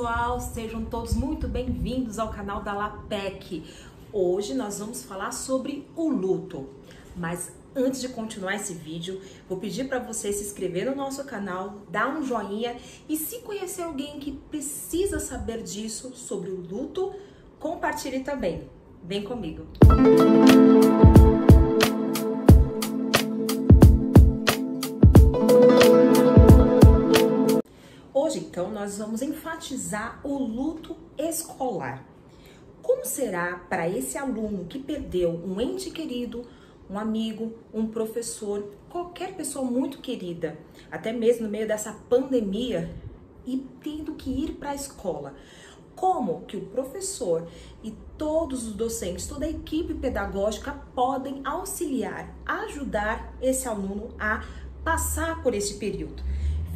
pessoal, sejam todos muito bem-vindos ao canal da LAPEC. Hoje nós vamos falar sobre o luto, mas antes de continuar esse vídeo, vou pedir para você se inscrever no nosso canal, dar um joinha e se conhecer alguém que precisa saber disso, sobre o luto, compartilhe também. Vem comigo! Hoje, então, nós vamos enfatizar o luto escolar. Como será para esse aluno que perdeu um ente querido, um amigo, um professor, qualquer pessoa muito querida, até mesmo no meio dessa pandemia, e tendo que ir para a escola? Como que o professor e todos os docentes, toda a equipe pedagógica podem auxiliar, ajudar esse aluno a passar por esse período?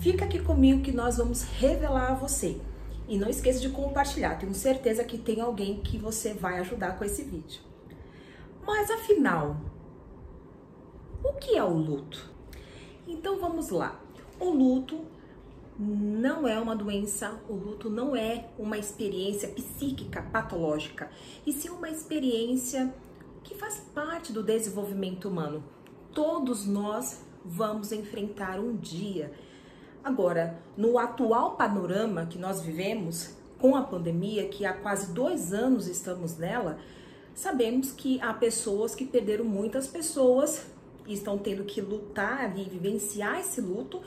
Fica aqui comigo que nós vamos revelar a você. E não esqueça de compartilhar, tenho certeza que tem alguém que você vai ajudar com esse vídeo. Mas afinal, o que é o luto? Então vamos lá. O luto não é uma doença, o luto não é uma experiência psíquica patológica, e sim uma experiência que faz parte do desenvolvimento humano. Todos nós vamos enfrentar um dia. Agora, no atual panorama que nós vivemos, com a pandemia, que há quase 2 anos estamos nela, sabemos que há pessoas que perderam muitas pessoas e estão tendo que lutar e vivenciar esse luto,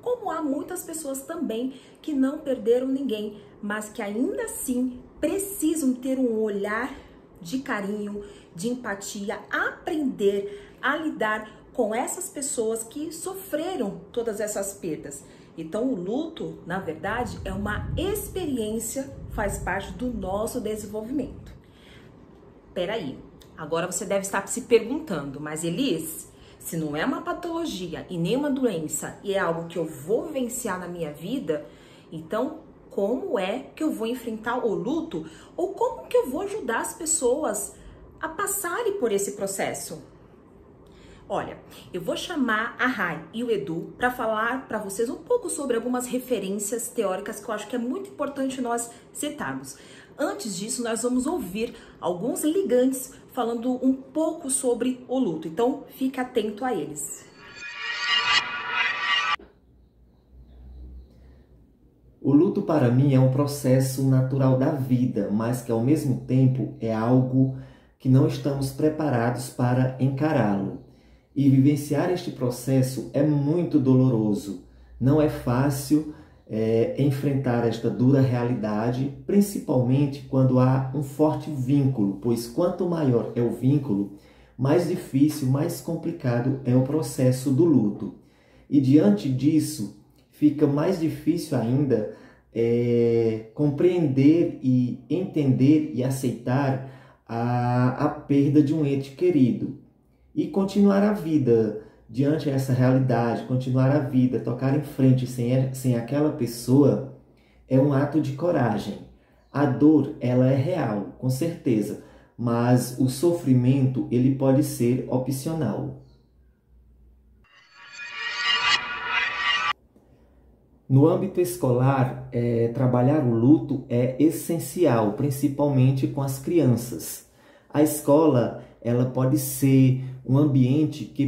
como há muitas pessoas também que não perderam ninguém, mas que ainda assim precisam ter um olhar de carinho, de empatia, aprender a lidar com essas pessoas que sofreram todas essas perdas. Então, o luto, na verdade, é uma experiência, faz parte do nosso desenvolvimento. Peraí, agora você deve estar se perguntando, mas Elis, se não é uma patologia e nem uma doença e é algo que eu vou vivenciar na minha vida, então como é que eu vou enfrentar o luto? Ou como que eu vou ajudar as pessoas a passarem por esse processo? Olha, eu vou chamar a Rai e o Edu para falar para vocês um pouco sobre algumas referências teóricas que eu acho que é muito importante nós citarmos. Antes disso, nós vamos ouvir alguns ligantes falando um pouco sobre o luto, então fique atento a eles. O luto para mim é um processo natural da vida, mas que ao mesmo tempo é algo que não estamos preparados para encará-lo. E vivenciar este processo é muito doloroso. Não é fácil enfrentar esta dura realidade, principalmente quando há um forte vínculo, pois quanto maior é o vínculo, mais difícil, mais complicado é o processo do luto. E diante disso, fica mais difícil ainda compreender e entender e aceitar a perda de um ente querido. E continuar a vida diante dessa realidade, continuar a vida, tocar em frente sem aquela pessoa, é um ato de coragem. A dor, ela é real, com certeza, mas o sofrimento, ele pode ser opcional. No âmbito escolar, trabalhar o luto é essencial, principalmente com as crianças. A escola, ela pode ser um ambiente que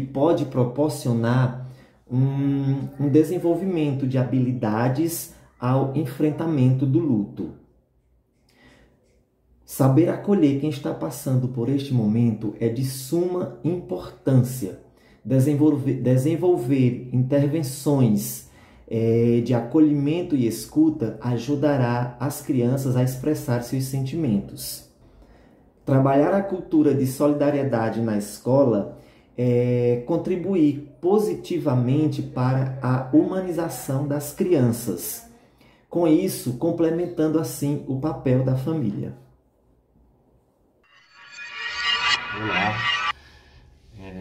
pode proporcionar um desenvolvimento de habilidades ao enfrentamento do luto. Saber acolher quem está passando por este momento é de suma importância. Desenvolver intervenções de acolhimento e escuta ajudará as crianças a expressar seus sentimentos. Trabalhar a cultura de solidariedade na escola é contribuir positivamente para a humanização das crianças. Com isso, complementando assim o papel da família. Olá,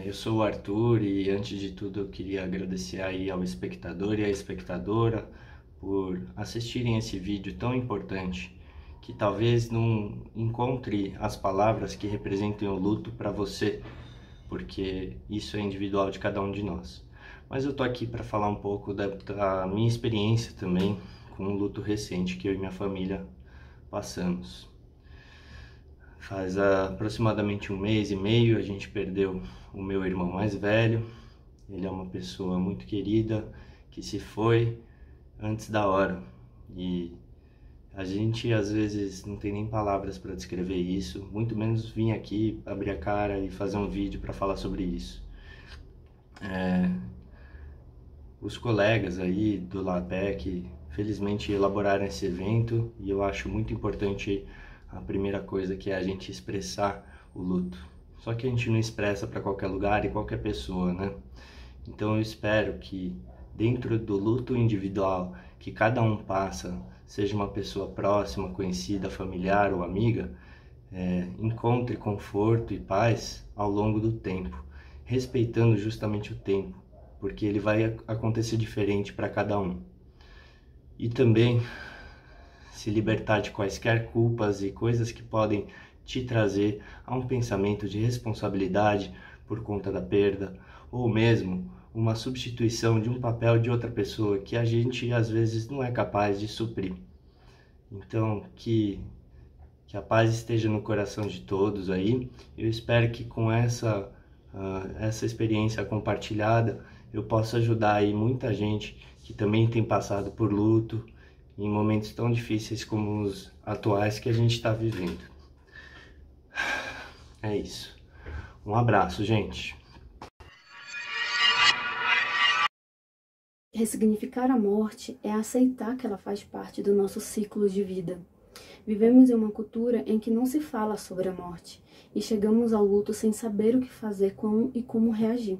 eu sou o Arthur e antes de tudo eu queria agradecer aí ao espectador e à espectadora por assistirem esse vídeo tão importante, que talvez não encontre as palavras que representem o luto para você, porque isso é individual de cada um de nós. Mas eu tô aqui para falar um pouco da minha experiência também com um luto recente que eu e minha família passamos. Faz aproximadamente 1 mês e meio a gente perdeu o meu irmão mais velho. Ele é uma pessoa muito querida que se foi antes da hora. E a gente às vezes não tem nem palavras para descrever isso, muito menos vir aqui, abrir a cara e fazer um vídeo para falar sobre isso. Os colegas aí do LAPEC, felizmente, elaboraram esse evento e eu acho muito importante a primeira coisa, que é a gente expressar o luto. Só que a gente não expressa para qualquer lugar e qualquer pessoa, né? Então eu espero que dentro do luto individual que cada um passa, seja uma pessoa próxima, conhecida, familiar ou amiga, encontre conforto e paz ao longo do tempo, respeitando justamente o tempo, porque ele vai acontecer diferente para cada um. E também se libertar de quaisquer culpas e coisas que podem te trazer a um pensamento de responsabilidade por conta da perda, ou mesmo uma substituição de um papel de outra pessoa que a gente às vezes não é capaz de suprir. Então, que a paz esteja no coração de todos aí. Eu espero que com essa experiência compartilhada eu possa ajudar aí muita gente que também tem passado por luto em momentos tão difíceis como os atuais que a gente está vivendo. É isso. Um abraço, gente. Ressignificar a morte é aceitar que ela faz parte do nosso ciclo de vida. Vivemos em uma cultura em que não se fala sobre a morte e chegamos ao luto sem saber o que fazer e como reagir.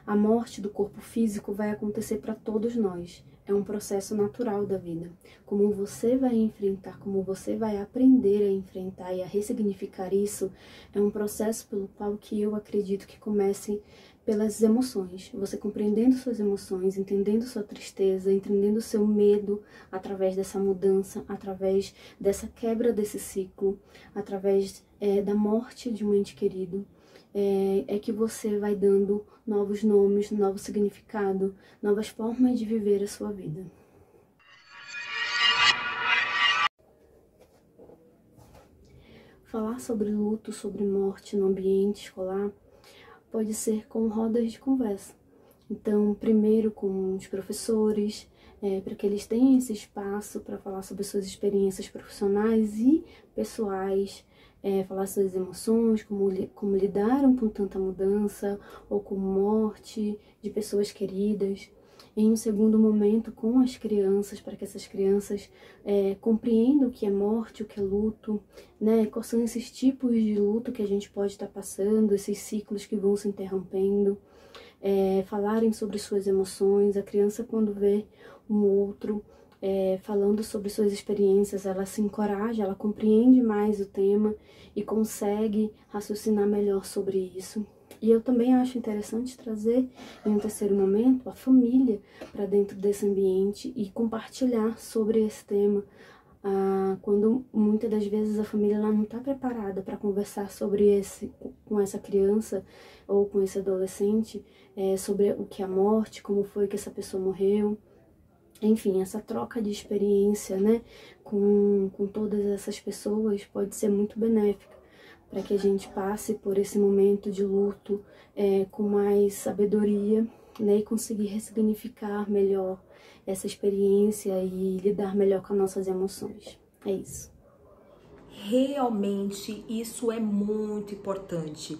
A morte do corpo físico vai acontecer para todos nós. É um processo natural da vida. Como você vai enfrentar, como você vai aprender a enfrentar e a ressignificar isso, é um processo pelo qual que eu acredito que comece pelas emoções. Você compreendendo suas emoções, entendendo sua tristeza, entendendo seu medo através dessa mudança, através dessa quebra desse ciclo, através da morte de um ente querido. É que você vai dando novos nomes, novo significado, novas formas de viver a sua vida. Falar sobre luto, sobre morte no ambiente escolar pode ser com rodas de conversa. Então, primeiro com os professores, para que eles tenham esse espaço para falar sobre suas experiências profissionais e pessoais, falar suas emoções, como lidaram com tanta mudança ou com morte de pessoas queridas. Em um segundo momento, com as crianças, para que essas crianças compreendam o que é morte, o que é luto, né? Quais são esses tipos de luto que a gente pode estar passando, esses ciclos que vão se interrompendo. Falarem sobre suas emoções. A criança, quando vê um outro falando sobre suas experiências, ela se encoraja, ela compreende mais o tema e consegue raciocinar melhor sobre isso. E eu também acho interessante trazer, em um terceiro momento, a família para dentro desse ambiente e compartilhar sobre esse tema, quando muitas das vezes a família ela não está preparada para conversar sobre com essa criança ou com esse adolescente, sobre o que é a morte, como foi que essa pessoa morreu. Enfim, essa troca de experiência, né, com todas essas pessoas pode ser muito benéfica para que a gente passe por esse momento de luto com mais sabedoria, né, e conseguir ressignificar melhor essa experiência e lidar melhor com as nossas emoções. É isso. Realmente isso é muito importante.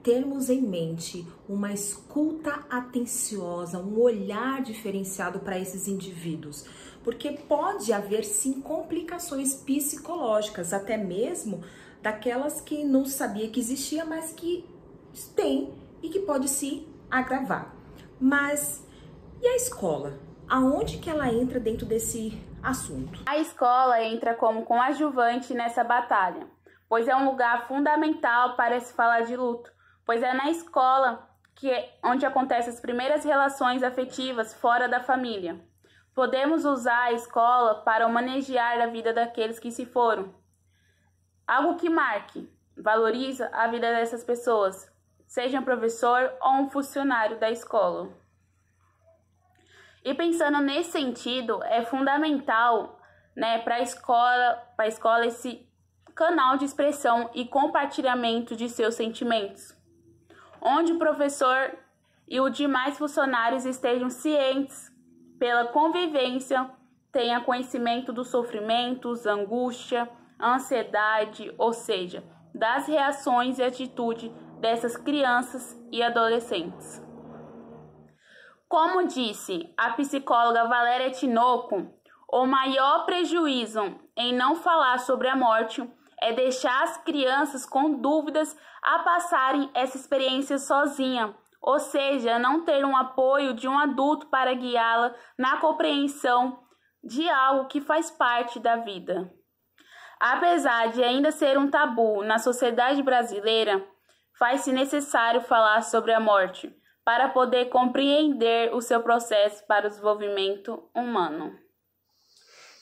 Termos em mente uma escuta atenciosa, um olhar diferenciado para esses indivíduos, porque pode haver sim complicações psicológicas, até mesmo daquelas que não sabia que existia, mas que tem e que pode se agravar. Mas e a escola? Aonde que ela entra dentro desse assunto? A escola entra como coadjuvante nessa batalha, pois é um lugar fundamental para se falar de luto, pois é na escola onde acontecem as primeiras relações afetivas fora da família. Podemos usar a escola para homenagear a vida daqueles que se foram. Algo que marque, valoriza a vida dessas pessoas, seja um professor ou um funcionário da escola. E pensando nesse sentido, é fundamental, né, para a escola esse canal de expressão e compartilhamento de seus sentimentos, onde o professor e os demais funcionários estejam cientes pela convivência, tenha conhecimento dos sofrimentos, angústia, ansiedade, ou seja, das reações e atitudes dessas crianças e adolescentes. Como disse a psicóloga Valéria Tinoco, o maior prejuízo em não falar sobre a morte é deixar as crianças com dúvidas a passarem essa experiência sozinha, ou seja, não ter um apoio de um adulto para guiá-la na compreensão de algo que faz parte da vida. Apesar de ainda ser um tabu na sociedade brasileira, faz-se necessário falar sobre a morte para poder compreender o seu processo para o desenvolvimento humano.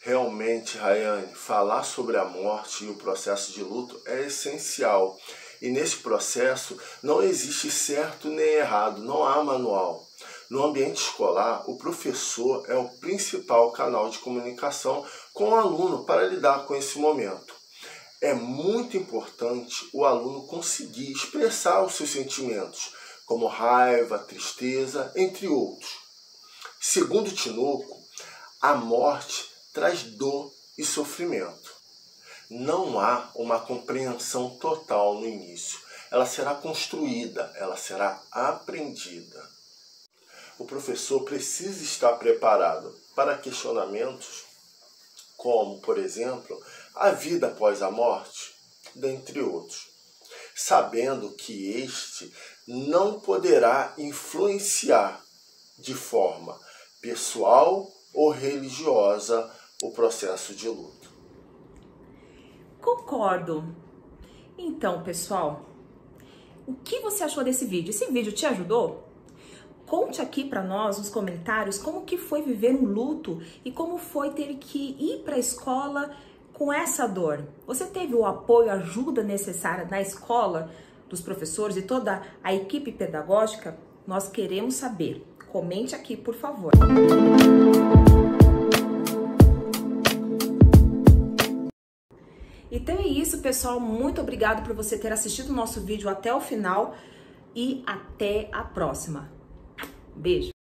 Realmente, Rayane, falar sobre a morte e o processo de luto é essencial. E nesse processo não existe certo nem errado, não há manual. No ambiente escolar, o professor é o principal canal de comunicação com o aluno para lidar com esse momento. É muito importante o aluno conseguir expressar os seus sentimentos, como raiva, tristeza, entre outros. Segundo Tinoco, a morte traz dor e sofrimento. Não há uma compreensão total no início. Ela será construída, ela será aprendida. O professor precisa estar preparado para questionamentos como, por exemplo, a vida após a morte, dentre outros, sabendo que este não poderá influenciar de forma pessoal ou religiosa o processo de luto. Concordo. Então, pessoal, o que você achou desse vídeo? Esse vídeo te ajudou? Conte aqui para nós nos comentários como que foi viver um luto e como foi ter que ir para a escola com essa dor. Você teve o apoio, a ajuda necessária na escola, dos professores e toda a equipe pedagógica? Nós queremos saber. Comente aqui, por favor. Então é isso, pessoal. Muito obrigado por você ter assistido o nosso vídeo até o final e até a próxima. Beijo!